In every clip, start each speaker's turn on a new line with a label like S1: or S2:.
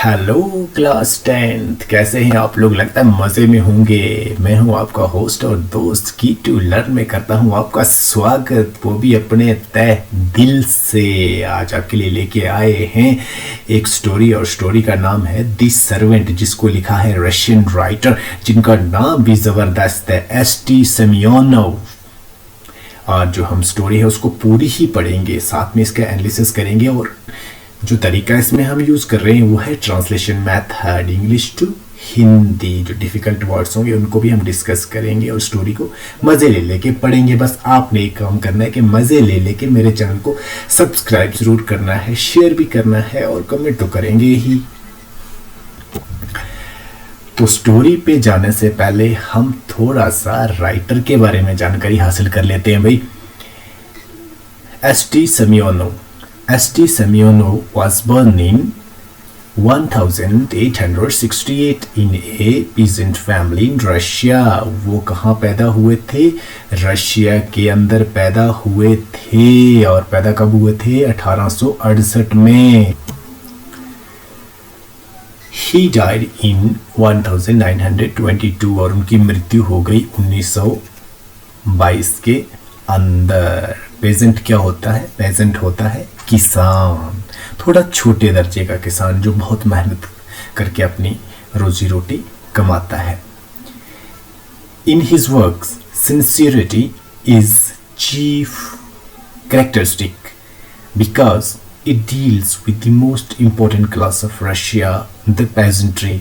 S1: Hello class 10th, कैसे हैं आप लोग? लगता है मज़े में होंगे। मैं हूं आपका होस्ट और दोस्त कीटू लर्न में करता हूं आपका स्वागत, वो भी अपने तहे दिल से। आज आपके लिए लेके आए हैं एक स्टोरी और स्टोरी का नाम है द सर्वेंट, जिसको लिखा है रशियन राइटर जिनका नाम भी ज़बरदस्त है, एस.टी. सेमियोनोव। आज जो हम स्टोरी है उसको पूरी ही पढ़ेंगे, साथ में इसका एनालिसिस करेंगे और जो तरीका इसमें हम यूज़ कर रहे हैं वो है translation method, English to Hindi. जो डिफ़िकल्ट वर्ड्स होंगे उनको भी हम डिस्कस करेंगे और स्टोरी को मज़े ले लेके पढ़ेंगे। बस आपने एक काम करना है कि मज़े ले लेके मेरे चैनल को सब्सक्राइब ज़रूर करना है, शेयर भी करना है और कमेंट तो करेंगे ही। तो स्टोरी पे जाने से पहले हम थोड़ा सा राइटर के बारे में जानकारी हासिल कर लेते हैं भाई। ST. सेमियोनोव was born in 1868 in a peasant family in Russia. वो कहाँ पैदा हुए थे? रशिया के अंदर पैदा हुए थे। और पैदा कब हुए थे? 1868 में। He died in 1922 और उनकी मृत्यु हो गई 1922 के अंदर। पेजेंट क्या होता है? पेजेंट होता है किसान, थोड़ा छोटे दर्जे का किसान जो बहुत मेहनत करके अपनी रोजी रोटी कमाता है। In his works sincerity is chief characteristic because it deals with the most important class of Russia, the pageantry.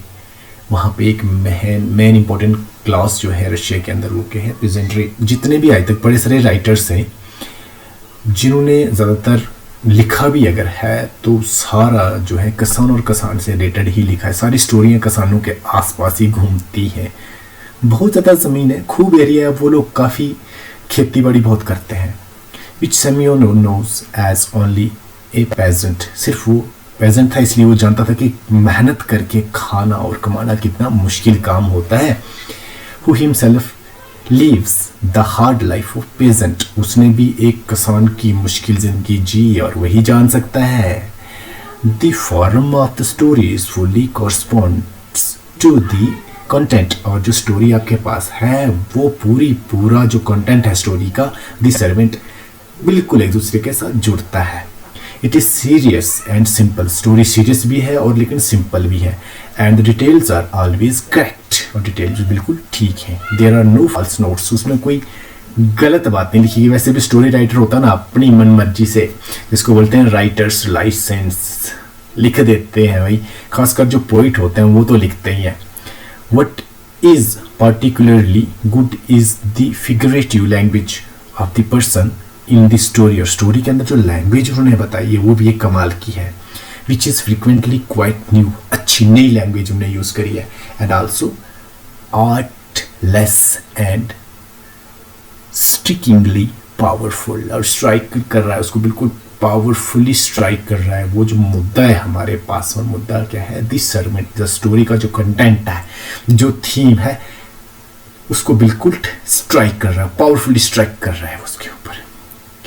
S1: वहाँ पे एक मेन इम्पोर्टेंट क्लास जो है रशिया के अंदर वो क्या है? पेजेंट्री। जितने भी आज तक बड़े सारे राइटर्स हैं जिन्होंने ज़्यादातर लिखा भी अगर है तो सारा जो है किसान और किसान से रिलेटेड ही लिखा है। सारी स्टोरियाँ किसानों के आसपास ही घूमती हैं। बहुत ज़्यादा ज़मीन है, खूब एरिया है, वो लोग काफ़ी खेती बाड़ी बहुत करते हैं। विच सेमियोनोव नोज एज ओनली ए पेजेंट। सिर्फ वो पेजेंट था इसलिए वो जानता था कि मेहनत करके खाना और कमाना कितना मुश्किल काम होता है। Who himself lives the hard life of peasant। उसने भी एक किसान की मुश्किल जिंदगी जी और वही जान सकता है। The form of the story is fully corresponds to the content। और जो स्टोरी आपके पास है वो पूरा जो कंटेंट है स्टोरी का, The servant, बिल्कुल एक दूसरे के साथ जुड़ता है। It is serious and simple. Story serious भी है और लेकिन सिंपल भी है। And the details are always correct. और डिटेल्स बिल्कुल ठीक है। There are no false notes. उसमें कोई गलत बात नहीं लिखी गई। वैसे भी स्टोरी राइटर होता है ना, अपनी मन मर्जी से, जिसको बोलते हैं राइटर्स लाइसेंस, लिख देते हैं भाई। खासकर जो पोइट होते हैं वो तो लिखते ही हैं। What is particularly good is the figurative language of the person in the story। और स्टोरी के अंदर जो लैंग्वेज उन्होंने बताई है वो भी एक कमाल की है। Which is frequently quite new. अच्छी नई लैंग्वेज उन्होंने यूज़ करी है। And also artless and strikingly powerful. और स्ट्राइक कर रहा है उसको, बिल्कुल पावरफुली स्ट्राइक कर रहा है। वो जो मुद्दा है हमारे पास, और मुद्दा क्या है? The servant. द स्टोरी का जो कंटेंट है, जो थीम है, उसको बिल्कुल स्ट्राइक कर रहा है, पावरफुली स्ट्राइक कर रहा है उसके ऊपर।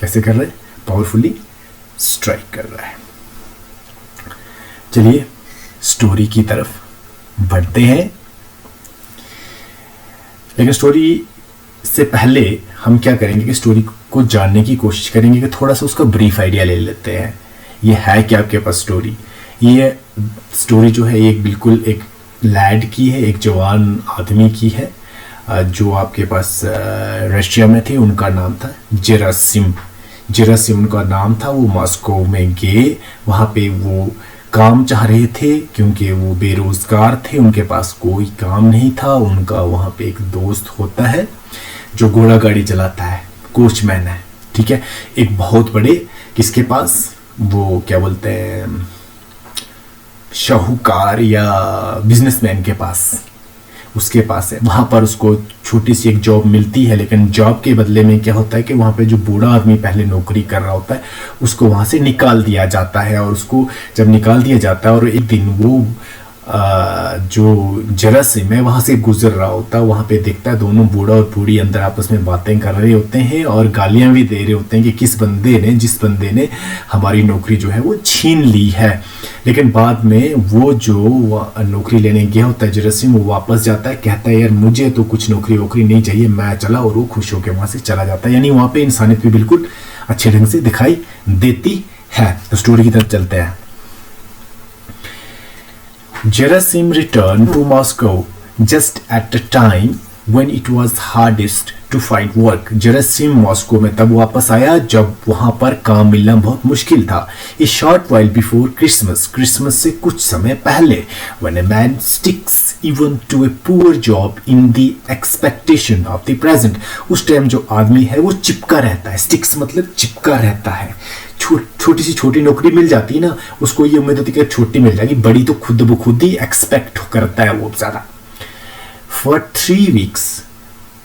S1: कैसे कर रहा है? पावरफुली स्ट्राइक कर रहा है। चलिए स्टोरी की तरफ बढ़ते हैं। लेकिन स्टोरी से पहले हम क्या करेंगे कि स्टोरी को जानने की कोशिश करेंगे कि थोड़ा सा उसका ब्रीफ आइडिया ले लेते हैं। ये है क्या आपके पास स्टोरी? ये स्टोरी जो है एक बिल्कुल एक लैड की है, एक जवान आदमी की है जो आपके पास रशिया में थे। उनका नाम था जेरासिम उनका नाम था। वो मॉस्को में गए, वहाँ पे वो काम चाह रहे थे क्योंकि वो बेरोज़गार थे, उनके पास कोई काम नहीं था। उनका वहाँ पे एक दोस्त होता है जो घोड़ा गाड़ी चलाता है, कोचमैन है, ठीक है। एक बहुत बड़े किसके पास, वो क्या बोलते हैं, शाहूकार या बिजनेसमैन के पास, उसके पास है। वहाँ पर उसको छोटी सी एक जॉब मिलती है, लेकिन जॉब के बदले में क्या होता है कि वहाँ पे जो बूढ़ा आदमी पहले नौकरी कर रहा होता है उसको वहाँ से निकाल दिया जाता है। और उसको जब निकाल दिया जाता है और एक दिन वो जो जेरासिम है वहाँ से गुजर रहा होता है, वहाँ पे देखता है दोनों बूढ़ा और बूढ़ी अंदर आपस में बातें कर रहे होते हैं और गालियाँ भी दे रहे होते हैं कि जिस बंदे ने हमारी नौकरी जो है वो छीन ली है। लेकिन बाद में वो जो नौकरी लेने गया होता है जेरसिम, वो वापस जाता है, कहता है यार मुझे तो कुछ नौकरी वोकरी नहीं चाहिए, मैं चला, और वो खुश होकर वहां से चला जाता है। यानी वहां पे इंसानियत भी बिल्कुल अच्छे ढंग से दिखाई देती है। तो स्टोरी की तरफ चलते हैं। Gerasim returned to Moscow just at the time when it was hardest to find work. Gerasim Moscow में तब वापस आया जब वहां पर काम मिलना बहुत मुश्किल था। A short while before Christmas, Christmas से कुछ समय पहले, when a man sticks even to a poor job in the expectation of the present, उस टाइम जो आदमी है वो चिपका रहता है। Sticks मतलब चिपका रहता है। छोटी सी छोटी नौकरी मिल जाती है ना, उसको ये उम्मीद होती है कि छोटी मिल जाएगी, बड़ी तो खुद ब खुद ही एक्सपेक्ट करता है वो ज्यादा। For 3 weeks,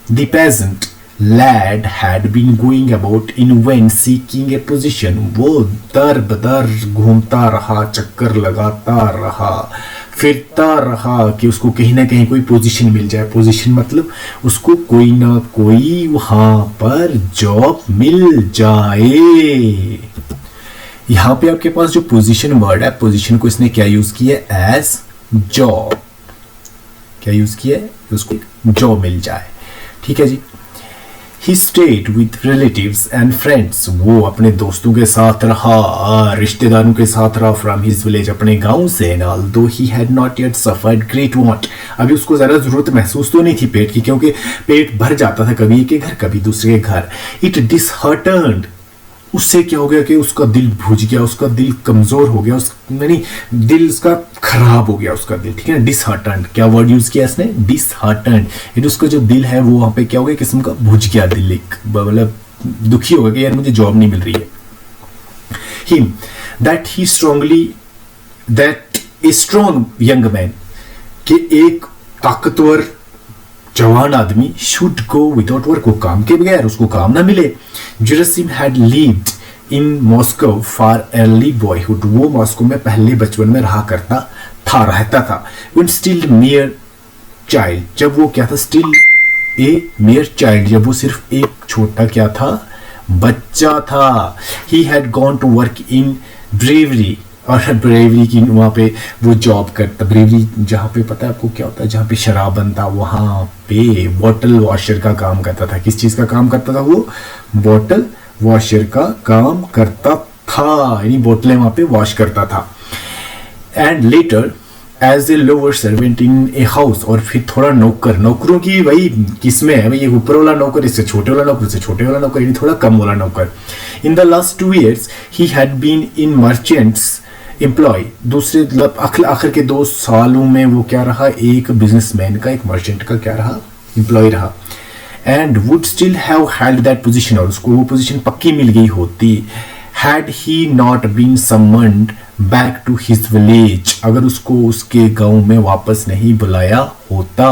S1: the peasant lad had been going about in vain seeking a position. वो दर बदर घूमता रहा, चक्कर लगाता रहा, फिरता रहा कि उसको कहीं ना कहीं कोई पोजीशन मिल जाए। पोजीशन मतलब उसको कोई ना कोई वहां पर जॉब मिल जाए। यहां पे आपके पास जो पोजीशन वर्ड है, पोजीशन को इसने क्या यूज किया है? As job. क्या यूज किया है? उसको जॉब मिल जाए। ठीक है जी। He stayed with relatives and friends. वो अपने दोस्तों के साथ रहा, रिश्तेदारों के साथ रहा, from his village, अपने गांव से। And although he had not yet suffered great want, अभी उसको ज़्यादा ज़रूरत महसूस तो नहीं थी पेट की, क्योंकि पेट भर जाता था कभी एक के घर कभी दूसरे के घर। It disheartened, उससे क्या हो गया कि उसका दिल भूज गया, उसका दिल कमजोर हो गया, दिल उसका खराब हो गया, उसका दिल। ठीक है ना। डिसहार्टन्ड, क्या वर्ड यूज किया इसने? डिसहार्टन्ड। ये उसका जो दिल है वो वहां पे क्या हो गया, किस्म का भूज गया दिल, मतलब दुखी हो गया कि यार मुझे जॉब नहीं मिल रही है। Him, that a strong young man, कि एक ताकतवर जवान आदमी शुड गो विदाउट वर्क, वो काम के बगैर उसको काम ना मिले। Gerasim had lived in Moscow for early boyhood, वो मॉस्को में पहले बचपन में रहता था। व्हेन स्टिल मेयर चाइल्ड, जब वो क्या था? स्टिल ए मेयर चाइल्ड, जब वो सिर्फ एक छोटा क्या था? बच्चा था। He had gone to work in brewery, और ब्रेवरी की वहाँ पे वो जॉब करता। ब्रेवरी जहाँ पे पता है आपको क्या होता है? जहाँ पे शराब बनता, वहाँ पे बॉटल वॉशर का काम करता था। किस चीज़ का काम करता था वो? बॉटल वॉशर का काम करता था, यानी बोतलें वहाँ पे वॉश करता था। And later as a lower servant in a house, और फिर थोड़ा नौकर, नौकरों की वही किस्में है, ये ऊपर वाला नौकर, इससे छोटे वाला नौकर, इससे छोटे वाला नौकर, यानी थोड़ा कम वाला नौकर। In the last 2 years he had been in merchant's employ, दूसरे आखिर के 2 सालों में वो क्या रहा? एक बिजनेसमैन का, एक मर्चेंट का क्या रहा? एम्प्लॉय रहा। And would still have held that position, और उसको वो पोजीशन पक्की मिल गई होती। Had he not been summoned back to his village, अगर उसको उसके गांव में वापस नहीं बुलाया होता।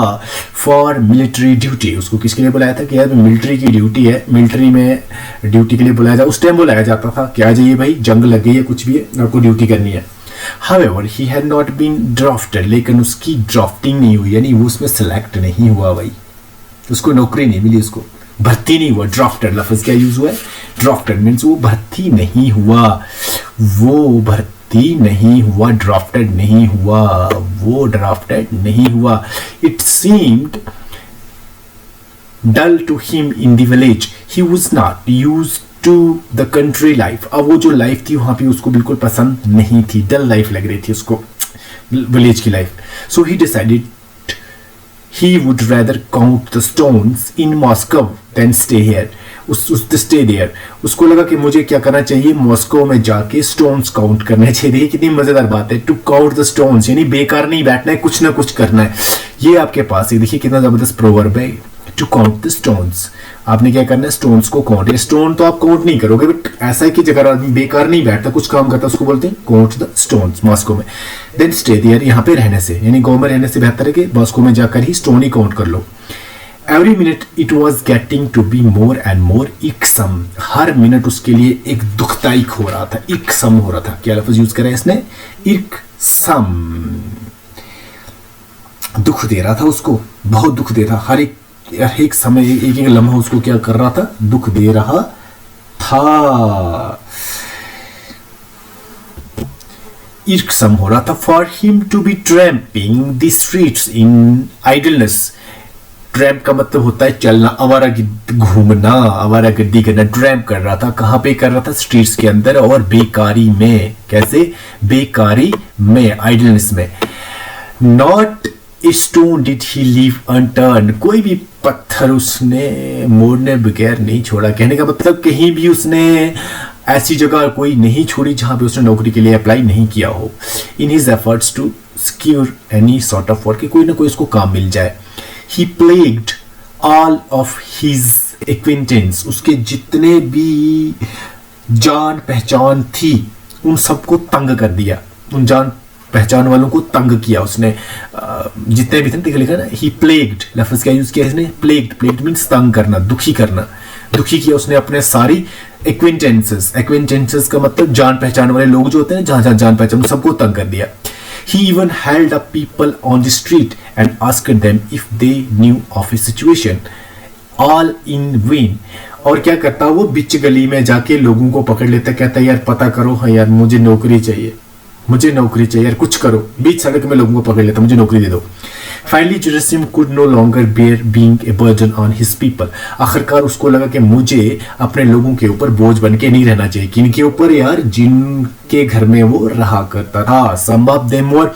S1: फॉर मिलिट्री ड्यूटी, उसको किसके लिए बुलाया था? कि यार मिलिट्री की ड्यूटी है, मिलिट्री में ड्यूटी के लिए बुलाया जाता, उस टाइम बुलाया जाता था कि आ जाइए भाई, जंग लग गई है, कुछ भी है, आपको ड्यूटी करनी है। However, he had not been drafted, लेकिन उसकी ड्राफ्टिंग नहीं हुई, यानी वो उसमें सेलेक्ट नहीं हुआ भाई, उसको नौकरी नहीं मिली, उसको भर्ती नहीं हुआ। ड्राफ्टेड लफ्ज क्या यूज हुआ है? ड्राफ्टेड मीन्स वो भर्ती नहीं हुआ, वो भर्ती नहीं हुआ, ड्राफ्टेड नहीं हुआ, वो ड्राफ्टेड नहीं हुआ। It seemed dull to him in the village. He was not used to the country life. अब वो जो लाइफ थी वहां पे उसको बिल्कुल पसंद नहीं थी, डल लाइफ लग रही थी उसको, विलेज की life. So he decided he would rather count the stones in Moscow than stay here. stay there. उसको लगा कि मुझे क्या करना चाहिए? मॉस्को में जाके स्टोन्स काउंट करने चाहिए। देखिए कितनी मजेदार बात है, टू काउंट द स्टोन्स, यानी बेकार नहीं बैठना है, कुछ ना कुछ करना है। ये आपके पास है, देखिए कितना जबरदस्त प्रोवर्ब है, टू काउंट द स्टोन्स। आपने क्या करना है? स्टोन्स को काउंट। स्टोन तो आप काउंट नहीं करोगे, बट ऐसा है कि जगह आदमी बेकार नहीं बैठता, कुछ काम करता, उसको बोलते हैं काउंट द स्टोन्स मॉस्को में। देन स्टे देयर, यहाँ पे रहने से, यानी गांव में रहने से बेहतर है कि मॉस्को में जाकर ही स्टोन ही काउंट कर लो। Every minute it was getting to be more and more irksome, हर मिनट उसके लिए एक दुखदायक हो रहा था, इकसम हो रहा था। क्या लफ्ज यूज करा है इसने? इकसम, दुख दे रहा था उसको, बहुत दुख दे रहा, हर एक समय, एक एक लम्हा उसको क्या कर रहा था? दुख दे रहा था। irksome हो रहा था for him to be tramping the streets in idleness. Tramp का मतलब होता है चलना, आवारागर्दी, घूमना, आवारागर्दी करना। ट्रैम्प कर रहा था, कहाँ पे कर रहा था? स्ट्रीट्स के अंदर और बेकारी में। कैसे? बेकारी में, आइडलनेस में। Not a stone did he leave unturned, कोई भी पत्थर उसने मोड़ने बगैर नहीं छोड़ा। कहने का मतलब कहीं भी उसने ऐसी जगह कोई नहीं छोड़ी जहां पे उसने नौकरी के लिए अप्लाई नहीं किया हो। In his efforts to secure any sort of work, कोई ना कोई उसको काम मिल जाए। He plagued all of his acquaintance, उसके जितने भी जान पहचान थी उन सबको तंग कर दिया, उन जान पहचान वालों को तंग किया उसने। जितने भी थे, देख लिखा ना, he plagued, लफ्ज क्या यूज किया इसने? plagued मीन्स तंग करना, दुखी करना, दुखी किया उसने अपने सारी acquaintances का मतलब जान पहचान वाले लोग जो होते हैं, जहां जहां जान पहचान, सबको तंग कर दिया। He even held up people on the street and asked them if they knew of his situation. All in vain. और क्या करता वो? बीच गली में जाके लोगों को पकड़ लेता, कहता यार पता करो, हाँ यार मुझे नौकरी चाहिए, मुझे नौकरी चाहिए यार, कुछ करो। बीच सड़क में लोगों को पकड़ लेता, मुझे नौकरी दे दो। Finally, Gerasim could no longer bear being a burden on his people. आखिरकार उसको लगा कि मुझे अपने लोगों के ऊपर बोझ बन के नहीं रहना चाहिए। किनके ऊपर यार? जिनके घर में वो रहा करता था। Some of them were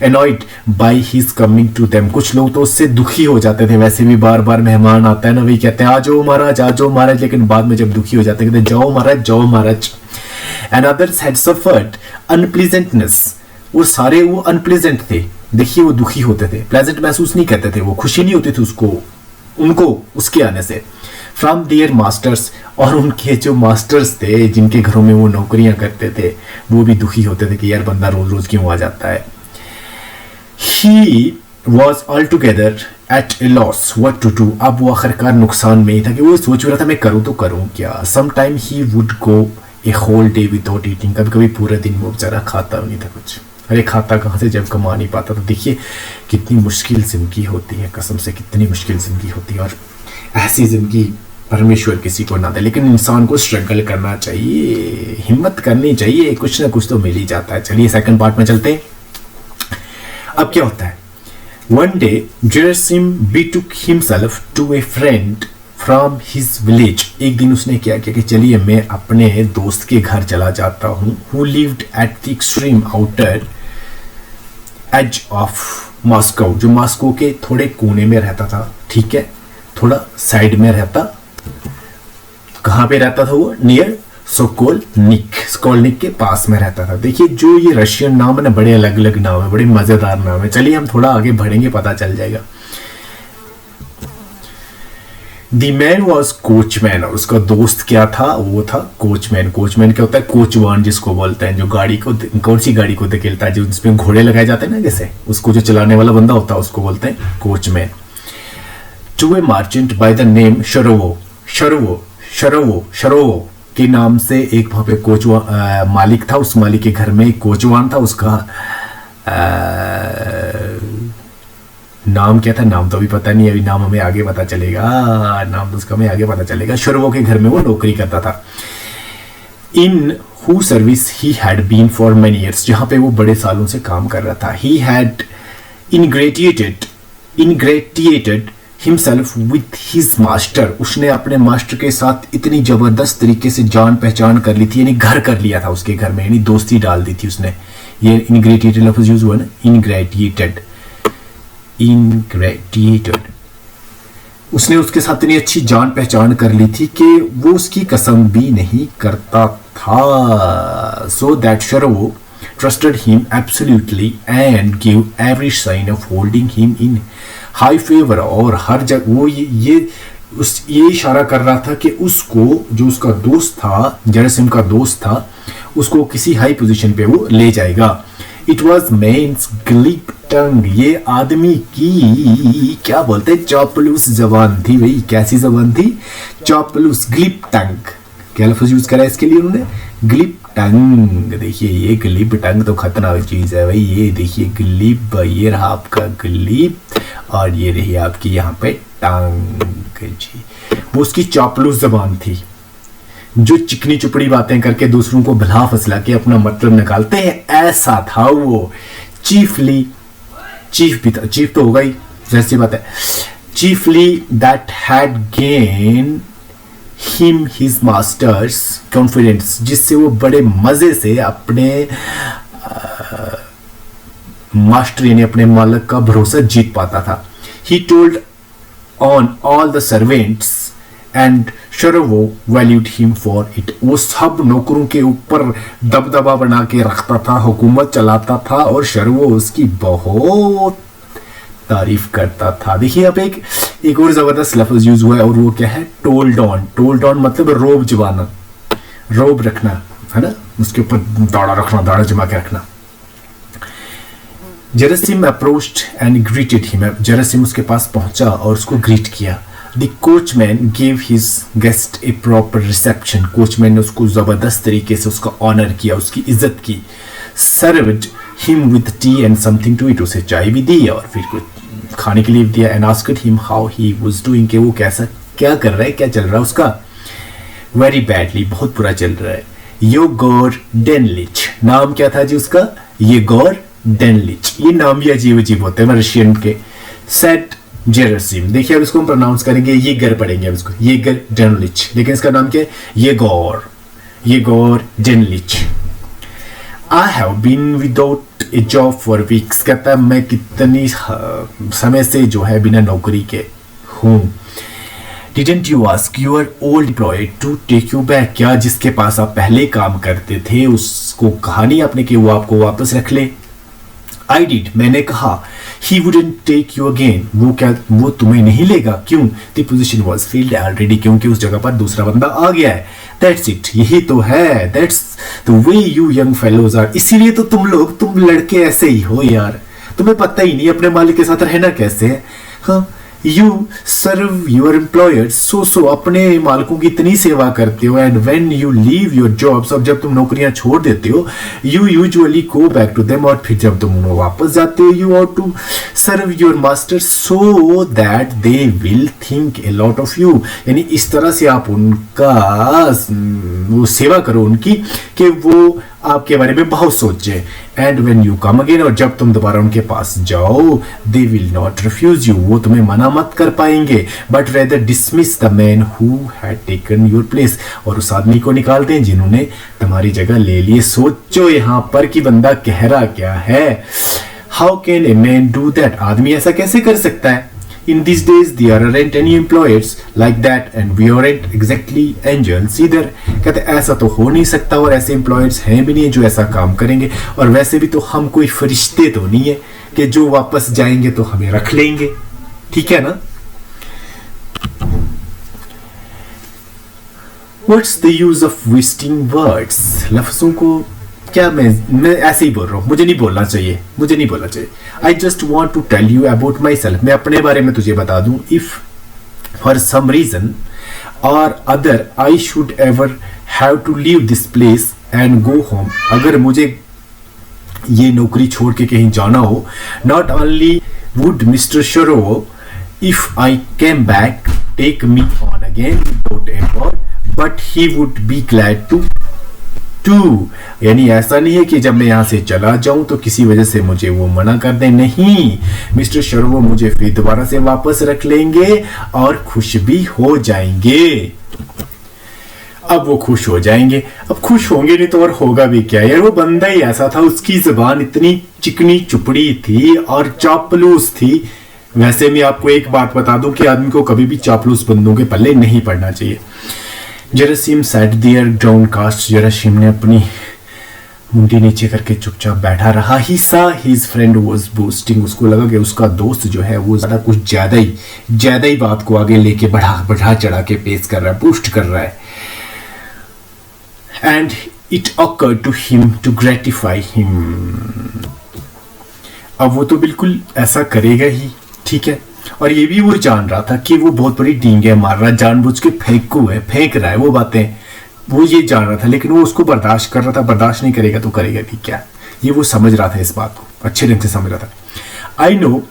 S1: annoyed by his coming to them. कुछ लोग तो उससे दुखी हो जाते थे, वैसे भी बार बार मेहमान आता है ना, वही कहते हैं आ जाओ महाराज, लेकिन बाद में जब दुखी हो जाते हैं कहते जाओ महाराज। And others had suffered unpleasantness. वो सारे वो अनप्लेजेंट थे, देखिए वो दुखी होते थे, प्लेजेंट महसूस नहीं करते थे, वो खुशी नहीं होती थी उनको उसके आने से। फ्रॉम देयर मास्टर्स, और उनके जो मास्टर्स थे जिनके घरों में वो नौकरियां करते थे, वो भी दुखी होते थे कि यार बंदा रोज रोज क्यों आ जाता है। He was all together at a loss what to do, अब वो आखिरकार नुकसान में ही था कि वो सोच रहा था मैं करूँ तो करूँ क्या। Sometime he would go a whole day without eating, कभी कभी पूरे दिन वो बेचारा खाता नहीं था कुछ। अरे खाता कहाँ से जब कमा नहीं पाता। तो देखिए कितनी मुश्किल जिंदगी होती है, कसम से कितनी मुश्किल जिंदगी होती है। और ऐसी जिंदगी परमेश्वर किसी को ना दे, लेकिन इंसान को स्ट्रगल करना चाहिए, हिम्मत करनी चाहिए, कुछ ना कुछ तो मिल ही जाता है। चलिए सेकंड पार्ट में चलते हैं। अब क्या होता है? One day Gerasim betook himself to a friend from his village. एक दिन उसने क्या किया कि चलिए मैं अपने दोस्त के घर चला जाता हूँ। Who lived at the extreme outer as of Moscow, जो मॉस्को के थोड़े कोने में रहता था, ठीक है, थोड़ा साइड में रहता। कहाँ पे रहता था वो? नियर सोकोलनिक के पास में रहता था। देखिए जो ये रशियन नाम है ना, बड़े अलग अलग नाम है, बड़े मजेदार नाम है। चलिए हम थोड़ा आगे बढ़ेंगे, पता चल जाएगा। The man was coachman, और उसका दोस्त क्या था? वो था कोचमैन। कोचमैन क्या होता है? कोचवान जिसको बोलते हैं, जो गाड़ी को, कौन सी गाड़ी को धकेलता है, जो जिसमें घोड़े लगाए जाते हैं ना, जैसे उसको जो चलाने वाला बंदा होता है उसको बोलते हैं coachman. To a merchant by the name Sharovo के नाम से एक वहां पे कोचवान मालिक था। उस मालिक के घर में एक कोचवान था, उसका नाम क्या था? नाम तो अभी पता नहीं, अभी नाम हमें आगे पता चलेगा, नाम तो उसका हमें आगे पता चलेगा। शर्वो के घर में वो नौकरी करता था। In who service he had been for many years, जहां पे वो बड़े सालों से काम कर रहा था। He had ingratiated himself with his master, उसने अपने मास्टर के साथ इतनी जबरदस्त तरीके से जान पहचान कर ली थी, यानी घर कर लिया था उसके घर में, यानी दोस्ती डाल दी थी उसने। ये इनग्रेटिएटेड लफ्ज यूज हुआ ना, इनग्रेटिएटेड। उसने उसके साथ इतनी अच्छी जान पहचान कर ली थी कि वो उसकी कसम भी नहीं करता था। So that Sharvo trusted him absolutely and gave every sign of holding him in high favor, और हर जगह वो ये इशारा कर रहा था कि उसको, जो उसका दोस्त था, जेरसिम का दोस्त था, उसको किसी हाई पोजीशन पे वो ले जाएगा। इट वॉज मेन्स ग्लिप टंग, ये आदमी की क्या बोलते हैं, चापलूस जबान थी। भाई कैसी जबान थी? चापलूस, ग्लिप टंग। क्या लफ्ज यूज करा इसके लिए उन्होंने? ग्लिप टंग। देखिए ये ग्लिप टंग तो खतरनाक चीज है भाई। ये देखिए ग्लिप, ये रहा आपका ग्लिप, और ये रही आपकी यहाँ पे टंग जी। वो उसकी चापलूस जबान थी। जो चिकनी चुपड़ी बातें करके दूसरों को भला फसला के अपना मतलब निकालते हैं, ऐसा था वो। चीफ भी था, चीफ तो होगा ही, जैसी बात है। chiefly that had gained him his master's confidence, जिससे वो बड़े मजे से अपने मास्टर यानी अपने मालिक का भरोसा जीत पाता था। He told on all the servants and शर्वो valued him for it। वो सब नौकरों के ऊपर दबदबा बना के रखता था, हुकूमत चलाता था और शर्वो उसकी बहुत तारीफ करता था। देखिए अब एक और जबरदस्त लफ्ज यूज हुआ है और वो क्या है, टोल्ड ऑन। टोल्ड ऑन मतलब रोब जमाना, रोब रखना है ना, उसके ऊपर दाड़ा रखना, दाड़ा जमा के रखना। जेरसिम अप्रोच्ड एंड ग्रीटेड हिम। जेरसिम उसके पास पहुंचा और उसको ग्रीट किया। The coachman give his guest A proper reception. Coachman ने उसको जबरदस्त तरीके से उसका ऑनर किया, उसकी इज्जत की। Served him with tea and something to eat. उसे चाय भी दी और फिर कुछ खाने के लिए दिया। And asked him how he was doing, कि वो कैसा क्या कर रहा है, क्या चल रहा है उसका। वेरी बैडली, बहुत बुरा चल रहा है। योगोर डेनलिच, नाम क्या था जी उसका, येगोर डेनलिच। ये नाम भी अजीब अजीब होते हैं रशियन के। सेट जेरसिम, देखिए अब इसको हम प्रोनाउंस करेंगे, येगर पढ़ेंगे अब इसको, येगर डेनलिच, लेकिन इसका नाम क्या है, Yegor Danilich. I have been without a job for weeks, कहता है मैं कितनी समय से जो है बिना नौकरी के हूँ। Didn't you ask your old employ to take you back, क्या जिसके पास आप पहले काम करते थे उसको कहा नहीं आपने कि वो आपको वापस रख ले। आई डिड, मैंने कहा। He wouldn't take you again, वो तुम्हें नहीं लेगा, क्यों। The position was filled already, क्योंकि उस जगह पर दूसरा बंदा आ गया है। दैट्स इट, यही तो है। That's the way you young fellows are, इसीलिए तो तुम लड़के ऐसे ही हो यार, तुम्हें पता ही नहीं अपने मालिक के साथ रहना कैसे है। हाँ, you serve your employers, so अपने मालिकों की इतनी सेवा करते हो। And when you leave your jobs, अब जब तुम नौकरियां छोड़ देते हो, you usually go back to them, और फिर जब तुम उन्हें वापस जाते हो, you are to serve your master so that they will think a lot of you, यानी इस तरह से आप उनका वो सेवा करो उनकी कि वो आपके बारे में बहुत सोचे। And when you come again, और जब तुम दोबारा उनके पास जाओ, they will not refuse you, वो तुम्हें मना मत कर पाएंगे, but rather dismiss the man who had taken your place, और उस आदमी को निकाल दें जिन्होंने तुम्हारी जगह ले लिए। सोचो यहाँ पर कि बंदा कह रहा क्या है। How can a man do that, आदमी ऐसा कैसे कर सकता है। In these days there aren't any employers like that and we aren't exactly angels either। कहते ऐसा तो हो नहीं सकता और ऐसे एम्प्लॉयर्स हैं भी नहीं जो ऐसा काम करेंगे, और वैसे भी तो हम कोई फरिश्ते तो नहीं है कि जो वापस जाएंगे तो हमें रख लेंगे, ठीक है ना। What's the use of wasting words, लफ्जों को क्या मैं ऐसे ही बोल रहा हूँ, मुझे नहीं बोलना चाहिए। I just want to tell you about myself, मैं अपने बारे में तुझे बता दूं। If for some reason or other I should ever have to leave this place and go home, अगर मुझे ये नौकरी छोड़ के कहीं जाना हो, not only would mister Sharo if I came back take me on again without a word, but he would be glad to, यानी ऐसा नहीं है कि जब मैं यहां से चला जाऊं तो किसी वजह से मुझे वो मना कर दे, नहीं, मिस्टर शर्वो मुझे फिर दोबारा से वापस रख लेंगे और खुश भी हो जाएंगे। अब वो खुश हो जाएंगे, अब खुश होंगे नहीं तो और होगा भी क्या यार। वो बंदा ही ऐसा था, उसकी जुबान इतनी चिकनी चुपड़ी थी और चापलूस थी। वैसे मैं आपको एक बात बता दूं कि आदमी को कभी भी चापलूस बंदों के पल्ले नहीं पड़ना चाहिए। जेरसिम सैट देयर डाउनकास्ट, जेरसिम ने अपनी मुंडी नीचे करके चुपचाप बैठा रहा। ही सा हिज फ्रेंड वाज बूस्टिंग, उसको लगा कि उसका दोस्त जो है वो कुछ ज्यादा ही बात को आगे लेके बढ़ा चढ़ा के पेश कर रहा है, बूस्ट कर रहा है। And it awkward to him to gratify him, अब वो तो बिल्कुल ऐसा करेगा ही, ठीक है। और ये भी वो जान रहा था कि वो बहुत बड़ी डींगे मार रहा है, जानबूझ के फेंक रहा है वो बातें, वो ये जान रहा था, लेकिन वो उसको बर्दाश्त कर रहा था। बर्दाश्त नहीं करेगा तो करेगा भी क्या, ये वो समझ रहा था, इस बात को अच्छे ढंग से समझ रहा था। आई नो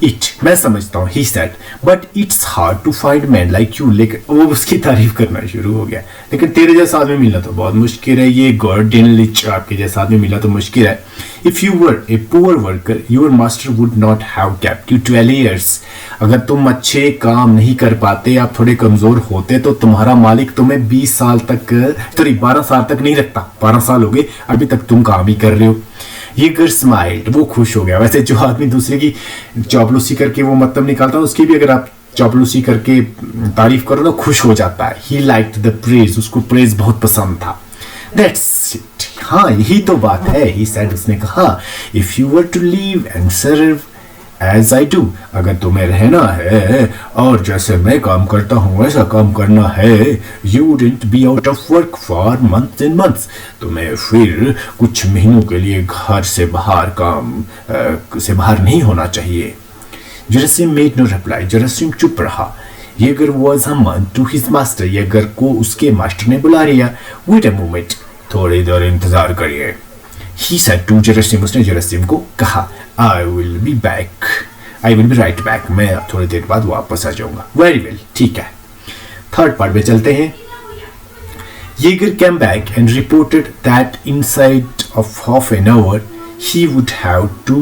S1: इट, मैं समझता हूँ, he said, but it's hard to find man like you. लेकिन वो उसकी तारीफ करना शुरू हो गया, लेकिन तेरे जैसा आदमी मिलना तो बहुत मुश्किल है, ये गॉर्डन लिच आपके जैसा आदमी मिलना तो मुश्किल है। If you were a poor worker your master would not have kept you 12 years। अगर तुम अच्छे काम नहीं कर पाते, आप थोड़े कमजोर होते, तो तुम्हारा मालिक तुम्हें 20 साल तक, सॉरी 12 साल तक नहीं रखता। 12 साल हो गए, अभी तक तुम काम ही कर रहे हो। ये गर स्माइल्ड, वो खुश हो गया। वैसे जो आदमी दूसरे की चापलूसी करके वो मतलब निकालता है, उसकी भी अगर आप चापलूसी करके तारीफ करो तो खुश हो जाता है। ही लाइक्ड द प्रेज, उसको प्रेज बहुत पसंद था। दैट्स इट, हाँ यही तो बात है। ही सेड, उसने कहा, if you were to leave and serve as I do, अगर तुम्हें रहना है और जैसे मैं काम करता हूँ वैसा काम करना है, you wouldn't be out of work for months and months, तुम्हें फिर कुछ महीनों के लिए घर से बाहर से बाहर नहीं होना चाहिए। जेरसिम मेड नो रिप्लाई, जेरसिम चुप रहा। येगर वॉज हमन टू हिज मास्टर, येगर को उसके मास्टर ने बुला लिया। वेट अ मोमेंट, थोड़ी देर इंतजार करिए। He said to जेरसिम, उसने जेरसिम को कहा, I will be right back, मैं थोड़ी देर बाद वापस आ जाऊंगा। Very well, ठीक है। थर्ड पार्ट में चलते हैं। Yeager came back and reported that inside of half an hour he would have to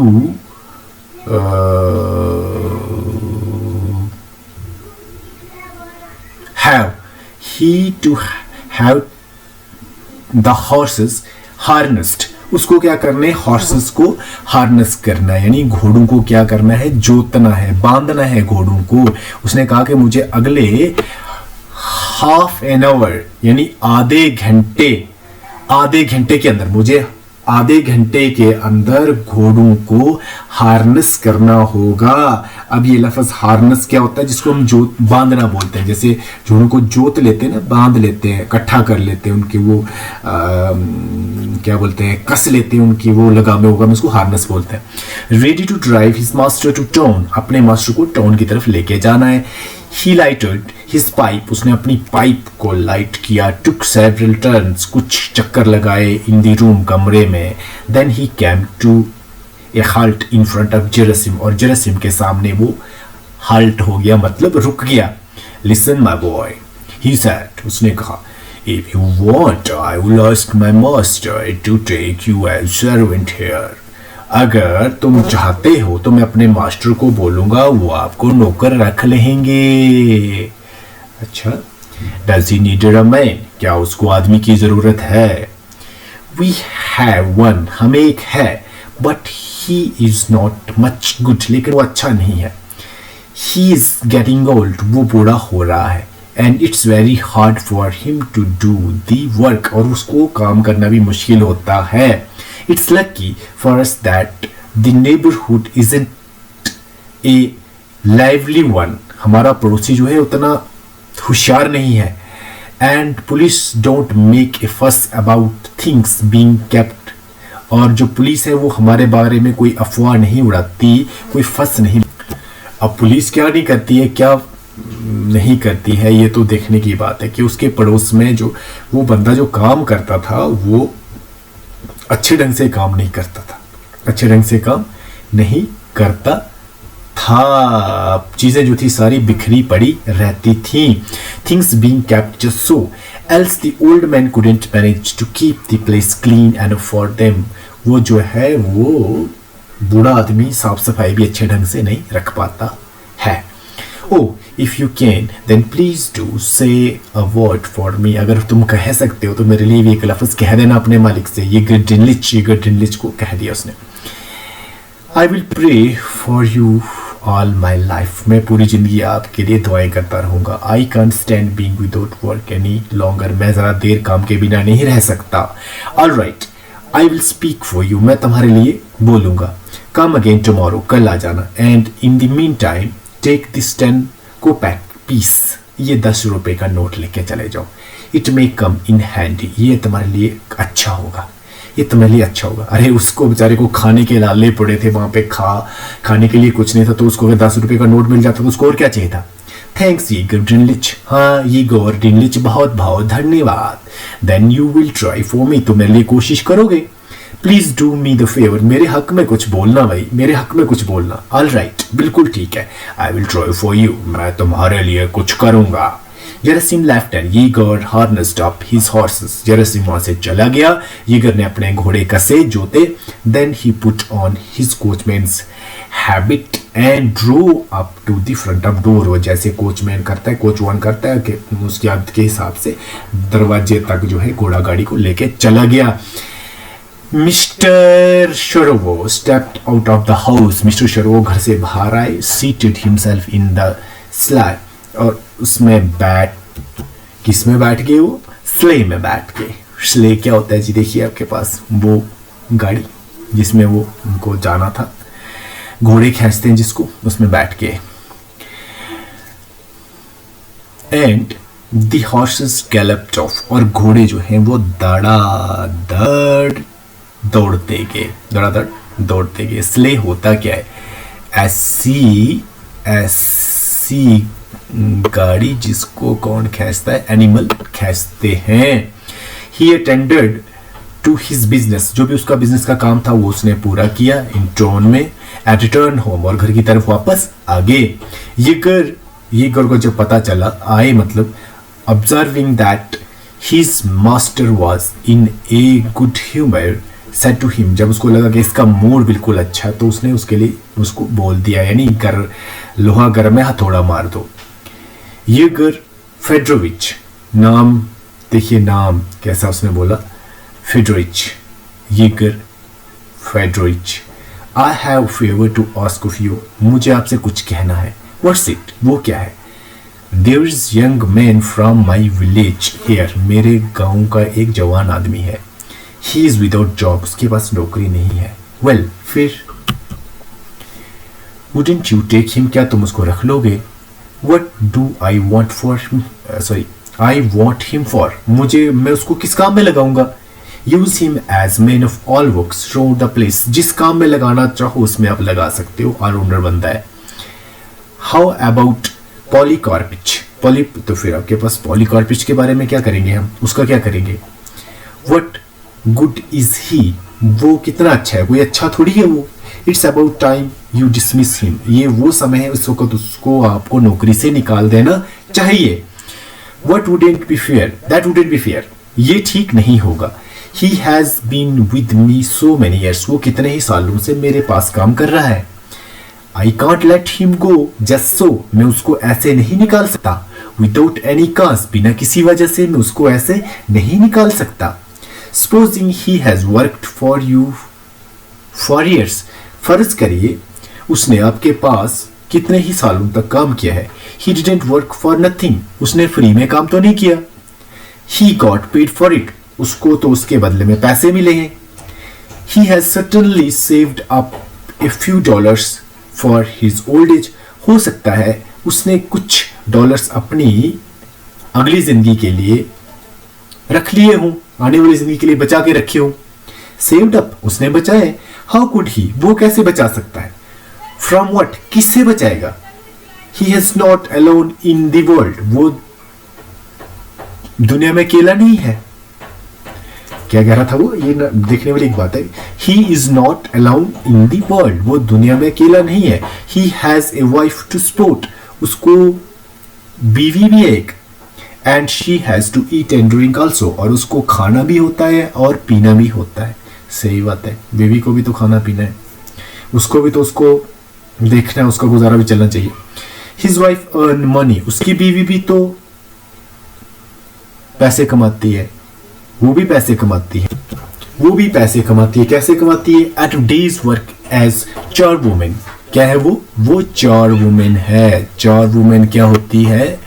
S1: have the horses harnessed, उसको क्या करना है, हॉर्सेस को हार्नेस करना है, यानी घोड़ों को क्या करना है, जोतना है, बांधना है घोड़ों को। उसने कहा कि मुझे अगले हाफ एन आवर यानी आधे घंटे के अंदर, मुझे आधे घंटे के अंदर घोड़ों को हार्नेस करना होगा। अब ये लफ्ज हार्नेस क्या होता है, जिसको हम जोत बांधना बोलते हैं। जैसे घोड़ों को जोत लेते हैं ना, बांध लेते हैं, इकट्ठा कर लेते हैं, उनके वो क्या बोलते हैं, कस लेते हैं उनकी वो लगामे होगा, उसको हार्नेस बोलते हैं। Ready to drive his master to town, अपने मास्टर को टाउन की तरफ लेके जाना है। He lighted his pipe, उसने अपनी पाइप को लाइट किया। Took several turns, कुछ चक्कर लगाए in the room, कमरे में। Then he came to a halt in front of जेरसिम, और जेरसिम के सामने वो halt हो गया, मतलब रुक गया। Listen my boy, he said, उसने कहा, if you want I will ask my master to take you as servant here। अगर तुम चाहते हो तो मैं अपने मास्टर को बोलूंगा, वो आपको नौकर रख लेंगे। अच्छा, does he need a man, क्या उसको आदमी की जरूरत है? वी हैव वन, हमें एक है, but he is not much good, लेकिन वो अच्छा नहीं है। ही इज गेटिंग ओल्ड, वो बूढ़ा हो रहा है। And it's very hard for him to do the work, और उसको काम करना भी मुश्किल होता है। It's lucky for us that the neighborhood isn't a lively one, हमारा पड़ोसी जो है उतना होशियार नहीं है। And police don't make a fuss about things being kept, और जो पुलिस है वो हमारे बारे में कोई अफवाह नहीं उड़ाती, कोई फस नहीं। अब पुलिस क्या नहीं करती है, क्या नहीं करती है, ये तो देखने की बात है कि उसके पड़ोस में जो वो बंदा जो काम करता था वो अच्छे ढंग से काम नहीं करता था, अच्छे ढंग से काम नहीं करता था। चीजें जो थी सारी बिखरी पड़ी रहती थी। Things being kept just so, else the old man couldn't manage to keep the place clean and for them, वो जो है वो बूढ़ा आदमी साफ सफाई भी अच्छे ढंग से नहीं रख पाता है। Oh, if you can, then please do say a word for me, अगर तुम कह सकते हो तो मेरे लिए भी एक लफ्ज़ कह देना अपने मालिक से। ये गर्डिनलिच को कह दिया उसने। I will pray for you all my life, मैं पूरी ज़िंदगी आपके लिए दुआएं करता रहूँगा। I can't stand being without work any longer, मैं ज़रा देर काम के बिना नहीं रह सकता। All right, I will speak for you, मैं तुम्हारे लिए बोलूँगा। Come again tomorrow, कल आ जाना। And in the meantime, take this 10 kopeck piece, ये 10 रुपए का नोट लेके चले जाओ। It may come in handy, ये तुम्हारे लिए अच्छा होगा, ये तुम्हारे लिए अच्छा होगा। अरे उसको बेचारे को खाने के लाले पड़े थे वहां पे, खाने के लिए कुछ नहीं था, तो उसको अगर 10 रुपए का नोट मिल जाता तो उसको और क्या चाहिए था। थैंक्स ये गर्डिनलिच, हाँ ये गर्डिनलिच, बहुत बहुत धन्यवाद। Then you will try for me, तुम मेरे लिए कोशिश करोगे। Please do me the favour, मेरे हक में कुछ बोलना भाई, मेरे हक में कुछ बोलना। ऑल राइट, बिल्कुल ठीक है। I will try for you, मैं तुम्हारे लिए कुछ करूंगा। Gerasim left and Yegor harnessed up his horses. Gerasim वहां से चला गया, यीगर ने अपने घोड़े कसे जोते। Then he put on his coachman's habit and drew up to the front of door. वो जैसे कोचमैन करता है, कोच वन करता है कि उसकी आदत के हिसाब से दरवाजे तक जो है घोड़ा गाड़ी को लेके चला गया। Mister Sharovo stepped out of the house. Mister Sharovo घर से बाहर आए। Seated himself in the sleigh, और उसमें किस में बैठ गए? वो स्ले में बैठ गए। स्ले क्या होता है जी? देखिए आपके पास वो गाड़ी जिसमें वो उनको जाना था, घोड़े खींचते हैं जिसको, उसमें बैठ गए। एंड द हॉर्सेस गैलप्ड ऑफ, और घोड़े जो हैं वो धड़ाधड़ दौड़ते गए, धड़ाधड़ दौड़ते गए। स्ले होता क्या है? ऐसी गाड़ी जिसको कौन खींचता है? एनिमल खींचते हैं। He attended to his business, जो भी उसका बिजनेस का काम था वो उसने पूरा किया। इन टर्न में एट रिटर्न होम, और घर की तरफ वापस आ गए। यीगर को जब पता चला, आए मतलब observing that his master was in a good humour, said to him, जब उसको लगा कि इसका मूड बिल्कुल अच्छा, तो उसने उसके लिए उसको बोल दिया, यानी लोहा गर्म है हथौड़ा मार दो। यीगर फेडरोविच, नाम देखिए, नाम कैसा उसने बोला, Fedorovich, Yegor Fedorovich. I have favour to ask of you, मुझे आपसे कुछ कहना है। What's it? वो क्या है? There is young man from my village here, मेरे गांव का एक जवान आदमी है। ही इज विदाउट जॉब, उसके पास नौकरी नहीं है। वेल, फिर वुडंट यू टेक हिम, क्या तुम उसको रख लोगे? What do I want for him? I want him for, मैं उसको किस काम में लगाऊंगा? Use him as man of all works throughout the place, जिस काम में लगाना चाहो उसमें आप लगा सकते हो, ऑलराउंडर बंदा है। How about Polycarpich? तो फिर आपके पास Polycarpich के बारे में क्या करेंगे हम? उसका क्या करेंगे? What good is he? वो कितना अच्छा है? कोई अच्छा थोड़ी है वो। It's about time you dismiss him, ये वो समय है उस वक्त उसको आपको नौकरी से निकाल देना चाहिए। What wouldn't be fair? That wouldn't be fair, ये ठीक नहीं होगा। He has been with me so many years, वो कितने ही सालों से मेरे पास काम कर रहा है। I can't let him go just so, मैं उसको ऐसे नहीं निकाल सकता। Without any cause, बिना किसी वजह से मैं उसको ऐसे नहीं निकाल सकता। Supposing he has worked for you for years, फर्ज करिए उसने आपके पास कितने ही सालों तक काम किया है। He didn't work for nothing, उसने फ्री में काम तो नहीं किया। He got paid for it, उसको तो उसके बदले में पैसे मिले हैं। He has certainly saved up a few dollars for his old age, हो सकता है उसने कुछ डॉलर्स अपनी अगली जिंदगी के लिए रख लिए हों, आने वाली जिंदगी के लिए बचा के रखे हों। Saved up, उसने बचाए। How could he, वो कैसे बचा सकता है? From what, किससे बचाएगा? He is not alone in the world, वो दुनिया में अकेला नहीं है। क्या कह रहा था वो? ये देखने वाली एक बात है। He is not alone in the world, वो दुनिया में अकेला नहीं है। He has a wife to support, उसको बीवी भी है एक। And she has to eat and drink also, और उसको खाना भी होता है और पीना भी होता है। सही बात है, बीवी को भी तो खाना पीना है, उसको भी तो उसको देखना है, उसका गुजारा भी चलना चाहिए। His wife earn money, उसकी बीवी भी तो पैसे कमाती है, वो भी पैसे कमाती है, वो भी पैसे कमाती है। कैसे कमाती है? At day's work as charwoman, क्या है वो charwoman है। charwoman क्या होती है?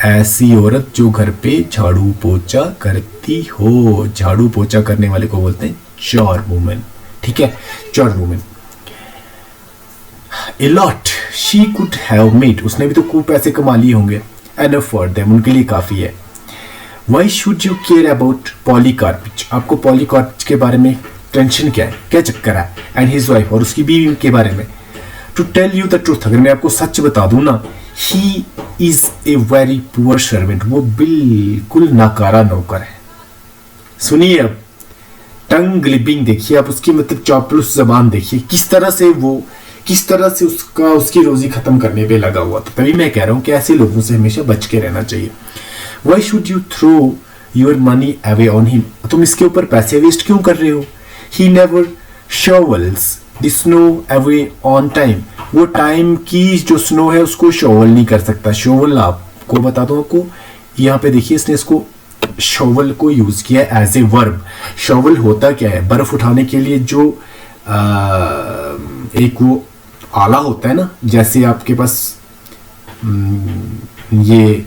S1: ऐसी औरत जो घर पे झाड़ू पोछा करती हो, झाड़ू पोछा करने वाले को बोलते हैं charwoman, ठीक है, charwoman। A lot she could have made, उसने भी तो खूब पैसे कमा लिए होंगे। Enough for them, उनके लिए काफी है। Why should you care about Polycarpich, आपको Polycarpich के बारे में टेंशन क्या है, क्या चक्कर है? And his wife, और उसकी बीवी के बारे में। To tell you the truth, अगर मैं आपको सच बता दूं ना, he is a very poor servant, वो बिल्कुल नाकारा नौकर है। सुनिए अब, टंग ग्लिपिंग देखिए आप, उसकी मतलब चापलूस जबान देखिए, किस तरह से उसकी रोजी खत्म करने पे लगा हुआ था। तभी मैं कह रहा हूँ कि ऐसे लोगों से हमेशा बच के रहना चाहिए। Why should you throw your money away on him, तुम इसके ऊपर पैसे वेस्ट क्यों कर रहे हो। He never shovels the snow away on time, वो टाइम की जो स्नो है उसको शॉवल नहीं कर सकता। शॉवल आपको बता दो, आपको यहाँ पे देखिए इसने इसको शॉवल को यूज किया एज ए वर्ब। शॉवल होता क्या है, बर्फ उठाने के लिए जो एक वो आला होता है ना, जैसे आपके पास ये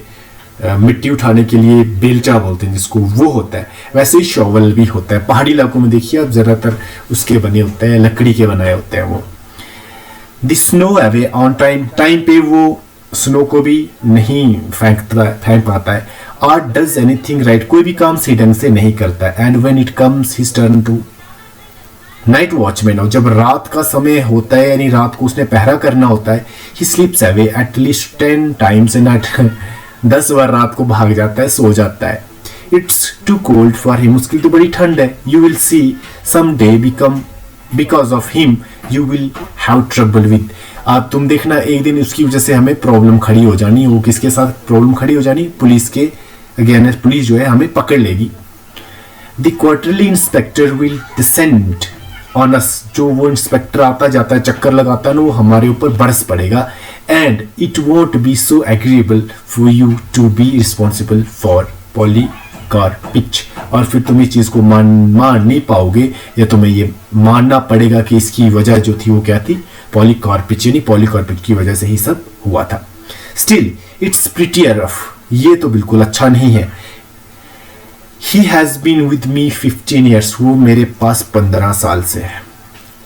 S1: मिट्टी उठाने के लिए बेलचा बोलते हैं जिसको, वो होता है। वैसे ही शॉवल भी होता है। पहाड़ी इलाकों में देखिए आप ज्यादातर उसके बने होते हैं, लकड़ी के बनाए होते हैं वो। The snow away on time, time पे वो स्नो को भी नहीं फेंक पाता है। आर्ट डज एनीथिंग राइट, कोई भी काम सही ढंग से नहीं करता है। And when it comes his turn to night watchman, और जब रात का समय होता है यानी रात को उसने पहरा करना होता है, he sleeps away at least 10 times in night, 10 बार रात को भाग जाता है, सो जाता है। It's too cold for him, उसके लिए तो बड़ी ठंड है। You will see some day because of him you will have trouble with, आप तुम देखना एक दिन उसकी वजह से हमें प्रॉब्लम खड़ी हो जानी। वो किसके साथ प्रॉब्लम खड़ी हो जानी, पुलिस के अगेंस्ट, पुलिस जो है हमें पकड़ लेगी। The quarterly inspector will descend on us, जो वो इंस्पेक्टर आता जाता है चक्कर लगाता है ना, वो हमारे ऊपर बरस पड़ेगा। And it won't be so agreeable for you to be responsible for Polikarpich, और फिर तुम इस चीज को मान नहीं पाओगे, या तुम्हें ये मानना पड़ेगा कि इसकी वजह जो थी वो क्या थी, पॉलीकार्पिच, यानी पॉलीकार्पिच की वजह से ही सब हुआ था। स्टिल इट्स प्रिटियर रफ, ये तो बिल्कुल अच्छा नहीं है। He has been with me 15 years, वो मेरे पास 15 साल से है।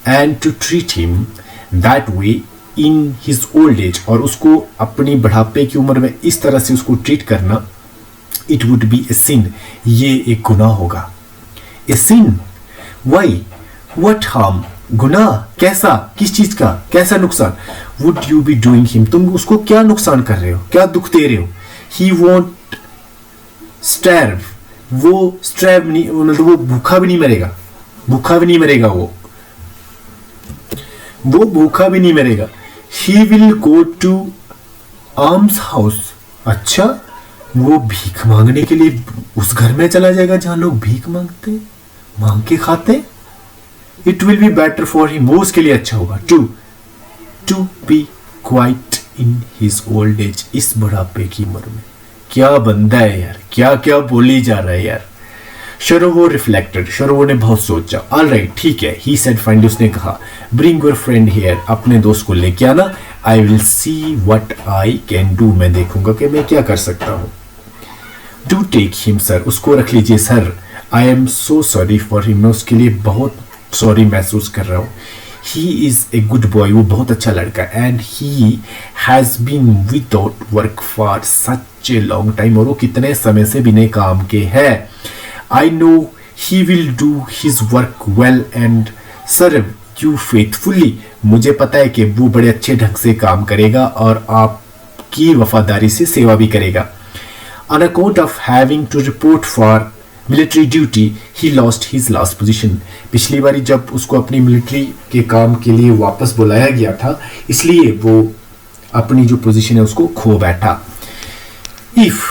S1: And to treat him that way in his old age, और उसको अपनी बुढ़ापे की उम्र में इस तरह से उसको ट्रीट करना, इट वुड बी ए सिन, ये एक गुनाह होगा। ए सिन, वाई, व्हाट हार्म, गुनाह कैसा, किस चीज का, कैसा नुकसान। Would you be doing him, तुम उसको क्या नुकसान कर रहे हो, क्या दुख दे रहे हो। ही वोंट स्टैर्व, वो स्ट्रैव नहीं, मतलब वो भूखा भी नहीं मरेगा, भूखा भी नहीं मरेगा, वो भूखा भी नहीं मरेगा। He will go to alms house, अच्छा वो भीख मांगने के लिए उस घर में चला जाएगा जहां लोग भीख मांगते, मांग के खाते। It will be better for him, वो उसके लिए अच्छा होगा। To be quiet in his old age, इस बुढ़ापे की उम्र में। क्या बंदा है यार, क्या क्या बोली जा रहा है यार। शरोवो रिफ्लेक्टेड, शरोवो ने बहुत सोचा। ऑल राइट, ठीक है, ही सेड फाइनली, उसने कहा, ब्रिंग योर फ्रेंड हियर, अपने दोस्त को लेके आना। I will see what I can do, मैं देखूंगा कि मैं क्या कर सकता हूँ। डू टेक हिम सर, उसको रख लीजिए sir. I am so sorry for him, मैं उसके लिए बहुत सॉरी महसूस कर रहा हूँ। He is a good boy, वो बहुत अच्छा लड़का है। And he has been without work for such a long time, और वो कितने समय से बिना काम के है। I know he will do his work well and serve you faithfully, मुझे पता है कि वो बड़े अच्छे ढंग से काम करेगा और आपकी वफादारी से सेवा भी करेगा। On account of having to report for military duty, he lost his last position. पिछली बारी जब उसको अपनी मिलिट्री के काम के लिए वापस बुलाया गया था, इसलिए वो अपनी जो पोजीशन है उसको खो बैठा। If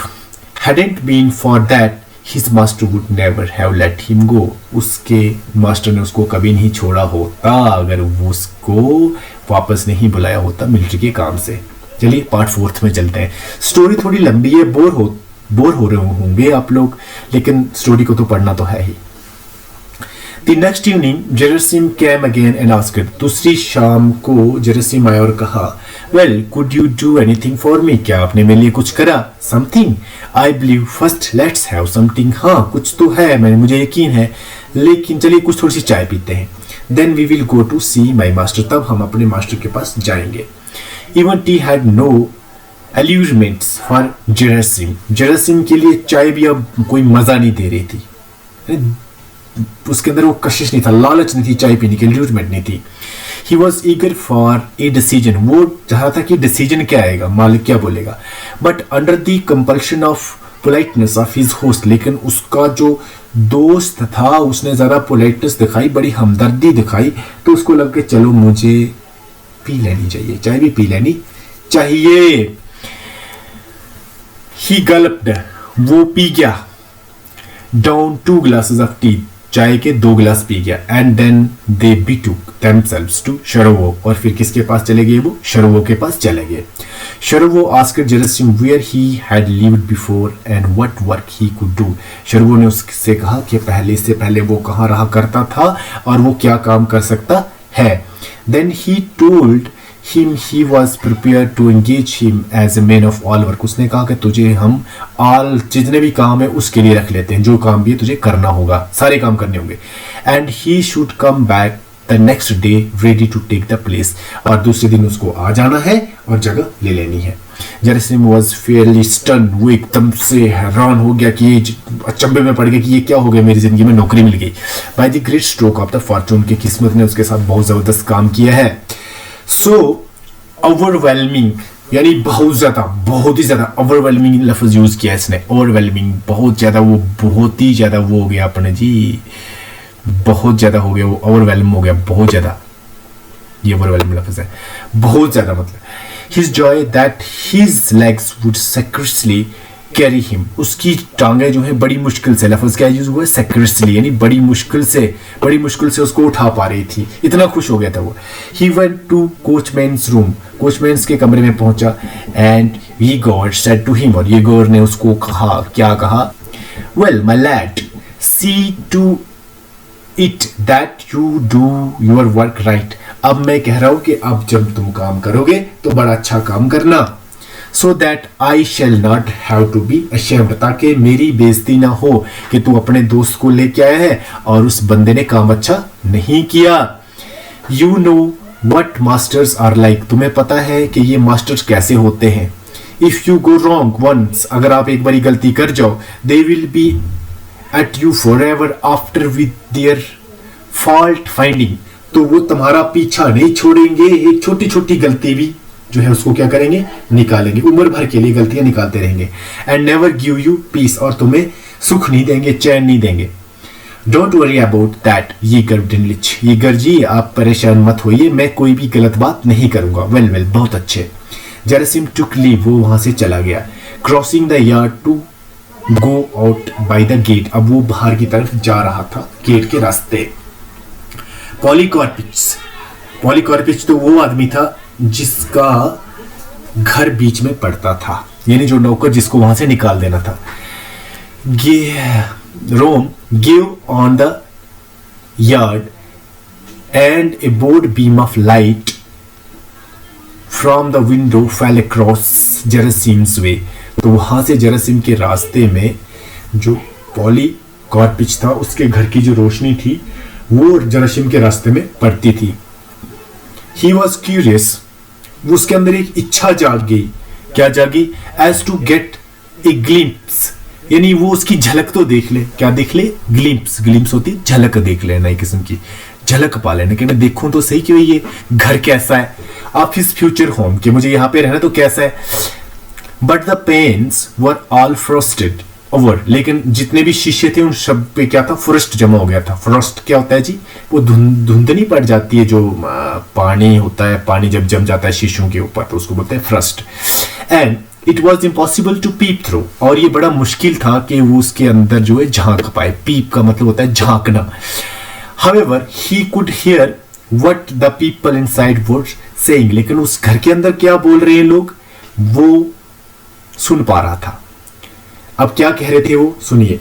S1: hadn't been for that, his master would never have let him go. उसके मास्टर ने उसको कभी नहीं छोड़ा होता अगर वो उसको वापस नहीं बुलाया होता मिलिट्री के काम से। चलिए पार्ट 4 में चलते हैं। स्टोरी थोड़ी लंबी है, बोर हो रहे होंगे आप लोग, लेकिन स्टोरी को तो पढ़ना तो है ही। The next evening, Gerasim came again and asked. दूसरी शाम को जेरसिम आया और कहा, Well, could you do anything for me? क्या आपने मेरे लिए कुछ करा? Something? I believe first let's have something. हाँ, कुछ तो है, मुझे यकीन है, लेकिन चलिए कुछ थोड़ी सी चाय पीते हैं। Then we will go to see my master. तब हम अपने मास्टर के पास जाएंगे। Even tea had no allurements for Gerasim. जेरसिम के लिए चाय भी अब कोई मजा नहीं दे रही थी, उसके अंदर वो कशिश नहीं था, लालच नहीं थी चाय पीने की, allurement नहीं थी। He was eager for a decision. वो चाहता था कि डिसीजन क्या आएगा, मालिक क्या बोलेगा। But under the compulsion of politeness of his host, लेकिन उसका जो दोस्त था, उसने ज़रा पोलाइटनेस दिखाई, बड़ी हमदर्दी दिखाई, तो उसको लग के चलो मुझे पी लेनी चाहिए, चाय भी पी लेनी चाहिए। ही गल्प्ड, वो पी गया, डाउन 2 glasses ऑफ टी, चाय के 2 गिलास पी गया। And then they betook themselves to शरोवो, और फिर किसके पास चले गए? वो शरोवो के पास चले गए। शरोवो asked Jerusalem where he had lived before and what work he could do। शरोवो ने उससे कहा कि पहले वो कहाँ रहा करता था और वो क्या काम कर सकता है। Then he told him he was prepared to engage him as a man of all work। उसने कहा कि तुझे हम all जितने भी काम है उसके लिए रख लेते हैं, जो काम भी है तुझे करना होगा, सारे काम करने होंगे। And he should come back the next day ready to take the place। और दूसरे दिन उसको आ जाना है और जगह ले लेनी है। जेरुसलेम was fairly stunned, वो एकदम से हैरान हो गया कि अचंभे में पड़ गया कि ये क्या हो गया, मेरी जिंदगी में नौकरी मिल गई। By the great stroke of the fortune, की किस्मत ने उसके साथ बहुत जबरदस्त काम किया है। सो ओवरवेलमिंग, यानी बहुत ही ज्यादा ओवरवेलमिंग लफ्ज यूज किया इसने। ओवरवेलमिंग बहुत ज्यादा, वो बहुत ही ज्यादा वो हो गया अपने जी, बहुत ज्यादा हो गया, वो ओवरवेलम हो गया बहुत ज्यादा। ये ओवरवेलमिंग लफ्ज है, बहुत ज्यादा, मतलब his Joy that his legs would scarcely carry him, उसकी टांगे जो है बड़ी मुश्किल से, लफ्ज क्या यूज हुआ है? scarcely, यानी बड़ी मुश्किल से उसको उठा पा रही थी, इतना खुश हो गया था वो। He went to coachman's room, coachman's के कमरे में पहुंचा। And Egor said to him, और ईगोर ने उसको कहा, क्या कहा? Well my lad, see to it that you do your work right. अब मैं कह रहा हूं कि अब जब तुम काम करोगे तो बड़ा अच्छा काम करना। So that I shall not have to be ashamed, ताकि मेरी बेइज्जती ना हो कि तू अपने दोस्त को लेके आया है और उस बंदे ने काम अच्छा नहीं किया। You know what masters are like, तुम्हें पता है कि ये मास्टर्स कैसे होते हैं। If you go wrong once, अगर आप एक बारी गलती कर जाओ, they will be at you for ever after with their fault finding, तो वो तुम्हारा पीछा नहीं छोड़ेंगे, एक छोटी छोटी गलती भी जो है उसको क्या करेंगे? निकालेंगे, उम्र भर के लिए गलतियां निकालते रहेंगे। And never give you peace, और तुम्हें सुख नहीं देंगे, चैन नहीं देंगे। Don't worry about that Yegor डिनलिच, यीगर जी आप परेशान मत होइए, मैं कोई भी गलत बात नहीं करूंगा। वेल बहुत अच्छे। जेरुसलेम टुक लीव, वो वहां से चला गया। Crossing the yard to go out by the gate, अब वो बाहर की तरफ जा रहा था, गेट के रास्ते। पॉलीकॉर्पिच तो वो आदमी था जिसका घर बीच में पड़ता था, यानी जो नौकर जिसको वहां से निकाल देना था। Room gave on the yard and a broad beam of light from the window fell across Gerasim's way, तो वहां से जेरुसलेम के रास्ते में जो पॉलीकॉर्पिच था उसके घर की जो रोशनी थी वो जेरुसलेम के रास्ते में पड़ती थी। ही वॉज क्यूरियस, उसके अंदर एक इच्छा जाग गई। क्या जागी? As to get a glimpse, यानी वो उसकी झलक तो देख ले। क्या देख ले? ग्लिम्प्स होती झलक देख लेना, एक किस्म की झलक पा लेना कि मैं देखूं तो सही कि ये घर कैसा है, ऑफिस फ्यूचर होम, कि मुझे यहाँ पे रहना तो कैसा है। But the panes were all frosted over, लेकिन जितने भी शीशे थे उन सब पे क्या था? फ्रोस्ट जमा हो गया था। फ्रोस्ट क्या होता है जी? वो धुंधनी पड़ जाती है, जो पानी होता है, पानी जब जम जाता है शीशों के ऊपर तो उसको बोलते हैं frost. And it was impossible to peep through, और ये बड़ा मुश्किल था कि वो उसके अंदर जो है झांक पाए। पीप का मतलब होता है झांकना। However, he could hear what the people inside were saying, लेकिन उस घर के अंदर क्या बोल रहे हैं लोग वो सुन पा रहा था। अब क्या कह रहे थे वो, सुनिए।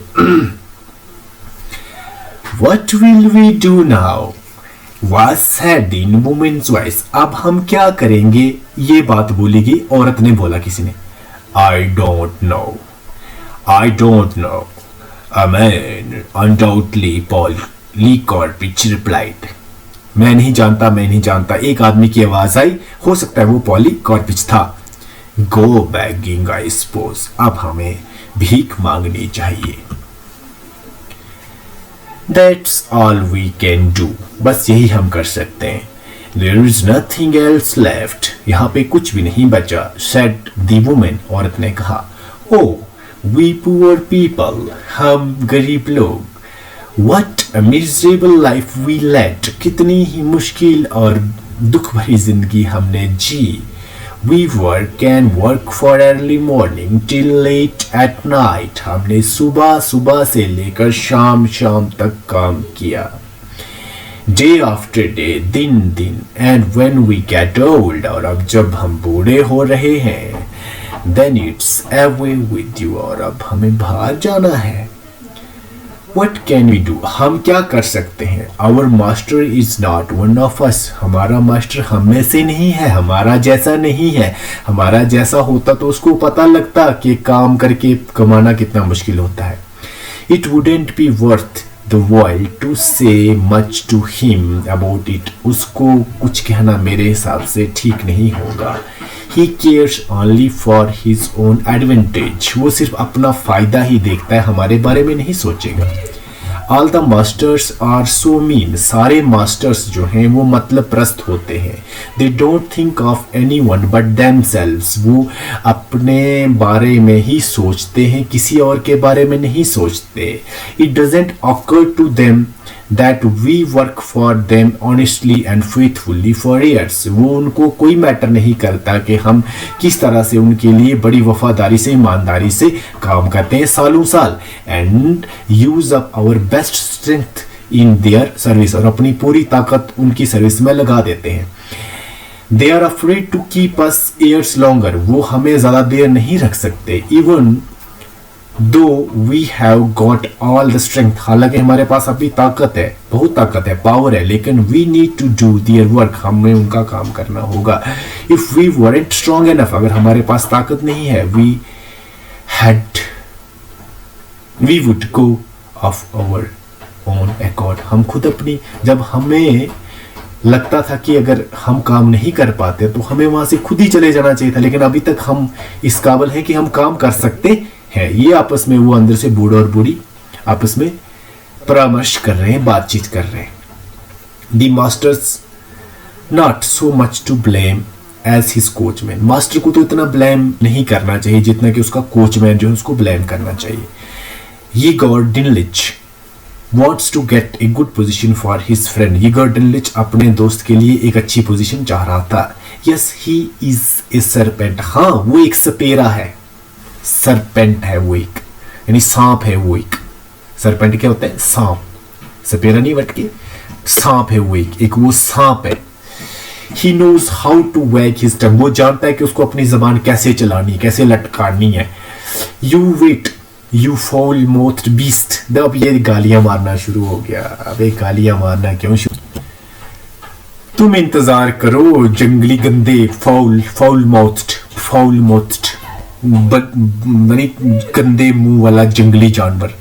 S1: What will we do now? Was said in woman's voice. अब हम क्या करेंगे? ये बात बोलेगी, औरत ने बोला किसी ने। I don't know. I don't know. A man undoubtedly Polikarpich replied, मैं नहीं जानता। एक आदमी की आवाज आई, हो सकता है वो पॉलीकॉर्पिच था। गो बैगिंग आई सपोज, अब हमें भीख मांगनी चाहिए। That's all we can do, बस यही हम कर सकते हैं। There is nothing else left, यहाँ पे कुछ भी नहीं बचा। सेड द वुमन, औरत ने कहा। ओ वी पुअर पीपल, हम गरीब लोग। What a miserable life we led. कितनी ही मुश्किल और दुख भरी जिंदगी हमने जी. We work and work for early morning till late at night. हमने सुबह सुबह से लेकर शाम शाम तक काम किया. Day after day, दिन दिन. And when we get old, और अब जब हम बूढ़े हो रहे हैं, then it's away with you. और अब हमें बाहर जाना है. What can we do? हम क्या कर सकते हैं? Our master is not one of us. हमारा मास्टर हम में से नहीं है, हमारा जैसा नहीं है. हमारा जैसा होता तो उसको पता लगता कि काम करके कमाना कितना मुश्किल होता है. It wouldn't be worth the while to say much to him about it. उसको कुछ कहना मेरे हिसाब से ठीक नहीं होगा. He cares only for his own advantage. वो सिर्फ अपना फायदा ही देखता है, हमारे बारे में नहीं सोचेगा. All the masters are so mean. सारे मास्टर्स जो हैं वो मतलब प्रस्त होते हैं. They don't think of anyone but themselves. वो अपने बारे में ही सोचते हैं, किसी और के बारे में नहीं सोचते. It doesn't occur to them that we work for them honestly and faithfully for years. वो उनको कोई मैटर नहीं करता कि हम किस तरह से उनके लिए बड़ी वफादारी से, ईमानदारी से काम करते हैं सालों साल. And use up our best strength in their service. और अपनी पूरी ताकत उनकी सर्विस में लगा देते हैं. They are afraid to keep us years longer. वो हमें ज़्यादा देर नहीं रख सकते. Even though we have got all the strength. हालांकि हमारे पास अभी ताकत है, बहुत ताकत है, पावर है, लेकिन we need to do their work. हमें उनका काम करना होगा. If we weren't strong enough, अगर हमारे पास ताकत नहीं है, we would go of our own accord. हम खुद अपनी, जब हमें लगता था कि अगर हम काम नहीं कर पाते तो हमें वहां से खुद ही चले जाना चाहिए था, लेकिन अभी तक हम इस काबिल हैं कि हम काम कर सकते हैं. ये आपस में, वो अंदर से बूढ़ा और बूढ़ी आपस में परामर्श कर रहे हैं, बातचीत कर रहे हैं. The master's not so much to blame as his coachman. Master को तो इतना ब्लेम नहीं करना चाहिए जितना कि उसका कोचमैन जो है उसको ब्लेम करना चाहिए. यीगोर डिनलिच wants to get a good position for his friend. यीगोर डिनलिच अपने दोस्त के लिए एक अच्छी पोजीशन चाह रहा था. Yes, he is a serpent. हाँ, वो एक सपेरा है. सरपेंट है वो एक, यानी सांप है वो एक. सरपेंट क्या होता है? सांप. सपेरा नहीं बट के सांप है वो एक वो सांप है. He knows how to wag his tongue. वो जानता है कि उसको अपनी जबान कैसे चलानी, कैसे लटकानी है. You wait, you foul mouthed beast. अब ये गालियां मारना शुरू हो गया. अबे गालियां मारना क्यों शुरू? तुम इंतजार करो जंगली गंदे, फाउल माउथ्ड बड़ी गंदे मुंह वाला जंगली जानवर.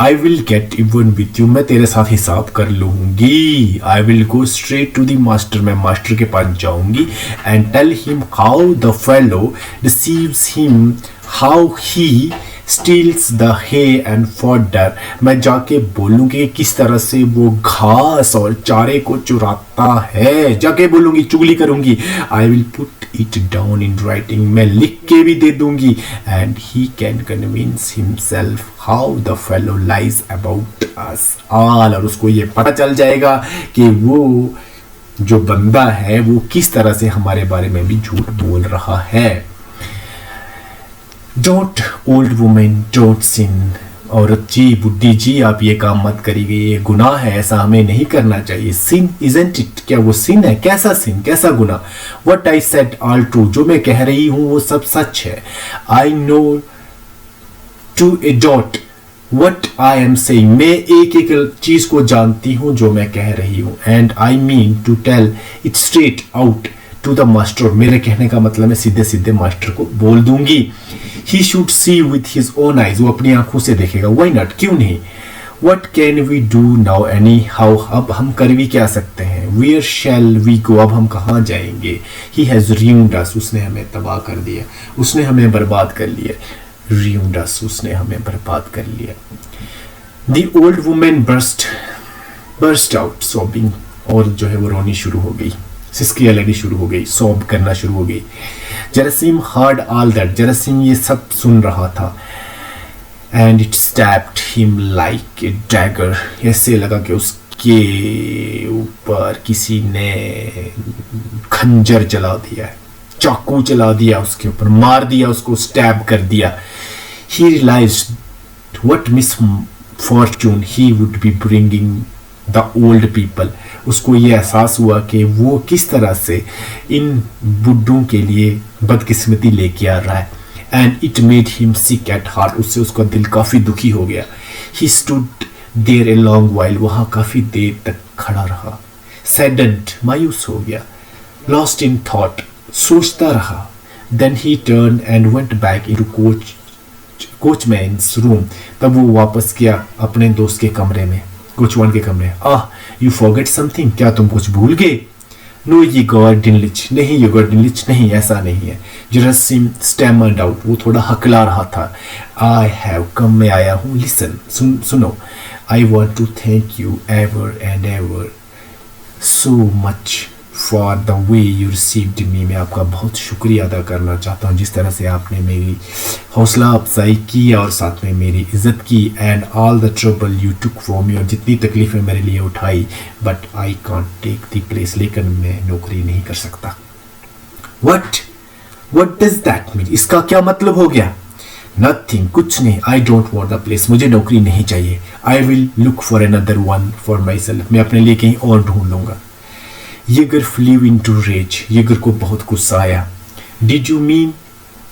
S1: I will get even with you. मैं तेरे साथ हिसाब कर लूंगी. I will go straight to the master. मैं मास्टर के पास जाऊंगी. And tell him how the fellow deceives him, how he steals the hay and fodder. मैं जाके बोलूंगी किस तरह से वो घास और चारे को चुराता है. जाके बोलूंगी, चुगली करूंगी. I will put it down in writing. मैं लिख के भी दे दूंगी. And he can convince himself how the fellow lies about us all. और उसको ये पता चल जाएगा कि वो जो बंदा है वो किस तरह से हमारे बारे में भी झूठ बोल रहा है. डोंट ओल्ड वुमेन डोंट सिन. औरत जी, बुद्धि जी, आप ये काम मत करिए, ये गुनाह है, ऐसा हमें नहीं करना चाहिए. Sin isn't it. क्या वो सिन है? कैसा सिन, कैसा गुनाह? What I said all true. जो मैं कह रही हूं वो सब सच है. I know to a dot what I am saying. मैं एक एक चीज को जानती हूं जो मैं कह रही हूं. And I mean to tell it straight out to the master. मेरे कहने का मतलब मैं सीधे सीधे मास्टर को बोल दूंगी. He should see with his own eyes. वो अपनी आंखों से देखेगा. Why not? क्यों नहीं? What can we do now anyhow? अब हम कर भी क्या सकते हैं? Where shall we go? अब हम कहाँ जाएंगे? He has ruined us. उसने हमें तबाह कर दिया. उसने हमें बर्बाद कर लिया. Ruined us. उसने हमें बर्बाद कर लिया. The old woman burst out sobbing. और जो है वो रोनी शुरू हो गई. सिस्किया लेनी शुरू हो गई. सॉब करना शुरू हो गई. जरासीम heard all that. जरासीम ये सब सुन रहा था. And it stabbed him like a dagger. ऐसे लगा कि उसके ऊपर किसी ने खंजर चला दिया है, चाकू चला दिया उसके ऊपर, मार दिया उसको, स्टैब कर दिया। He realized what misfortune he would be bringing the old people. उसको ये एहसास हुआ कि वो किस तरह से इन बुड्ढों के लिए बदकिस्मती लेके आ रहा है। And it made him sick at heart. उससे उसका दिल काफ़ी दुखी हो गया। He stood there a long while. वहाँ काफ़ी देर तक खड़ा रहा। सैडेंड, मायूस हो गया। लॉस्ट इन थॉट, सोचता रहा। Then he turn and went back into coachman's room. तब वो वापस गया अपने दोस्त के कमरे में, कोचवान के कमरे। यू फॉरगेट समथिंग, क्या तुम कुछ भूल गए? नो ईगोर डिनलिच, नहीं ईगोर डिनलिच नहीं, ऐसा नहीं है। जेरसिम स्टैमर्ड आउट, वो थोड़ा हकला रहा था। आई हैव कम, मैं आया हूँ। लिसन, सुनो। I want to thank you ever and ever so much for the way you received me. मैं आपका बहुत शुक्रिया अदा करना चाहता हूँ जिस तरह से आपने मेरी हौसला अफजाई की और साथ में मेरी इज़्ज़त की। And all the trouble you took for me, और जितनी तकलीफ़ें मेरे लिए उठाई। But I can't take the place, लेकिन मैं नौकरी नहीं कर सकता। What does that mean? इसका क्या मतलब हो गया? नथिंग, कुछ नहीं। I don't want the place, मुझे नौकरी नहीं चाहिए। I will look for another one for myself, मैं अपने लिए कहीं और ढूंढ लूंगा। येगर फ्लीव इनटू रेज, येगर को बहुत गुस्सा आया। Did you mean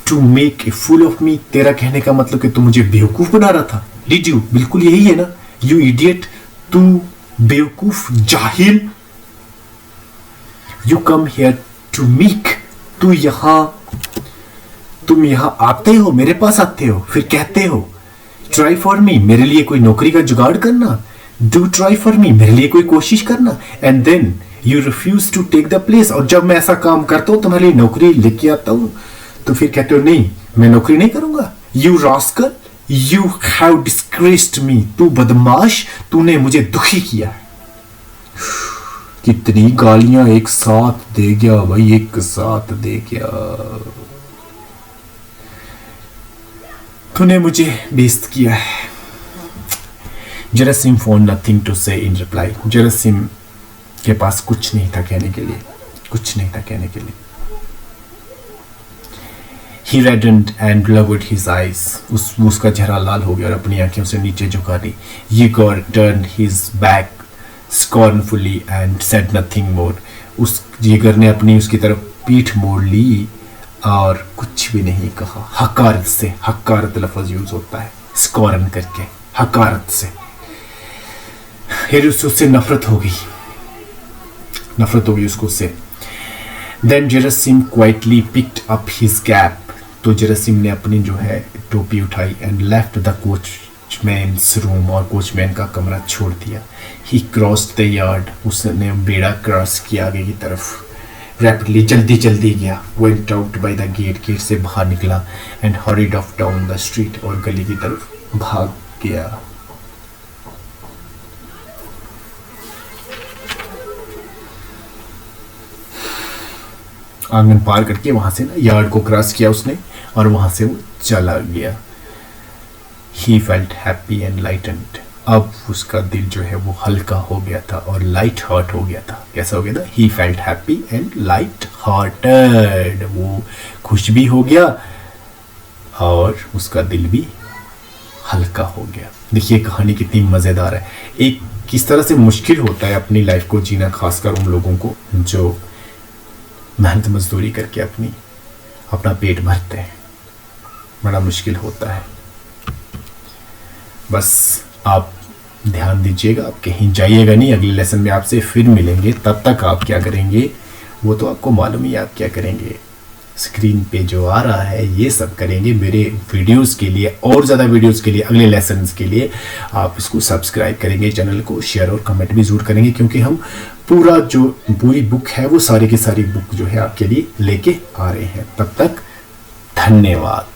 S1: to make a fool of me? तेरा कहने का मतलब कि तू मुझे बेवकूफ बना रहा था। डिड यू, बिल्कुल यही है ना। यू इडियट, तू बेवकूफ, जाहिल। You come here to meek, तुम यहां आते हो, मेरे पास आते हो, फिर कहते हो ट्राई फॉर मी, मेरे लिए कोई नौकरी का जुगाड़ करना। डू ट्राई फॉर मी, मेरे लिए कोई कोशिश करना। And then you refuse to take the place, और जब मैं ऐसा काम करता हूं, तुम्हारे लिए नौकरी लेके आता हूं, तो फिर कहते हो नहीं, मैं नौकरी नहीं करूंगा। You rascal, you have disgraced me, तू बदमाश, तूने मुझे दुखी किया। कितनी गालियां एक साथ दे गया भाई, एक साथ दे गया। तूने मुझे बेइज्जत किया है। जेरसिम found nothing to say in reply। जेरसिम के पास कुछ नहीं था कहने के लिए, कुछ नहीं था कहने के लिए। He reddened and lowered his eyes। उसका चेहरा लाल हो गया और अपनी आंखें उसे नीचे झुका दी। Yegor turned his back scornfully and said nothing more। उस येगर ने अपनी उसकी तरफ पीठ मोड़ ली और कुछ भी नहीं कहा। हकारत से, हकारत लफ्ज यूज होता है स्कॉर्न करके, हकारत से। फिर उससे नफरत हो गई, नफरत हो गई उसको उससे। Then Gerasim quietly picked up his cap. तो जेरसिम ने अपनी जो है टोपी उठाई and left the coachman's room, और कोचमैन का कमरा छोड़ दिया। ही क्रॉस्ड द यार्ड, उसने बेड़ा क्रॉस किया आगे की तरफ। रैपिडली, जल्दी जल्दी गया। Went out by the gate, gate से बाहर निकला। And hurried off down the street, और गली की तरफ भाग गया। आंगन पार करके वहां से ना यार्ड को क्रॉस किया उसने, और वहां से वो चला गया। He felt happy and lightened. अब उसका दिल जो है वो हल्का हो गया था और लाइट हार्ट हो गया था। कैसा हो गया था? He felt happy and light hearted. वो खुश भी हो गया और उसका दिल भी हल्का हो गया। देखिए कहानी कितनी मज़ेदार है। एक किस तरह से मुश्किल होता है अपनी लाइफ को जीना, खासकर उन लोगों को जो मेहनत मजदूरी करके अपना पेट भरते हैं। बड़ा मुश्किल होता है। बस आप ध्यान दीजिएगा, आप कहीं जाइएगा नहीं। अगले लेसन में आपसे फिर मिलेंगे। तब तक आप क्या करेंगे वो तो आपको मालूम ही, आप क्या करेंगे। स्क्रीन पे जो आ रहा है ये सब करेंगे। मेरे वीडियोस के लिए और ज़्यादा वीडियोस के लिए, अगले लेसन्स के लिए आप इसको सब्सक्राइब करेंगे, चैनल को शेयर और कमेंट भी ज़रूर करेंगे, क्योंकि हम पूरी बुक है वो सारी की सारी बुक जो है आपके लिए लेके आ रहे हैं। तब तक धन्यवाद।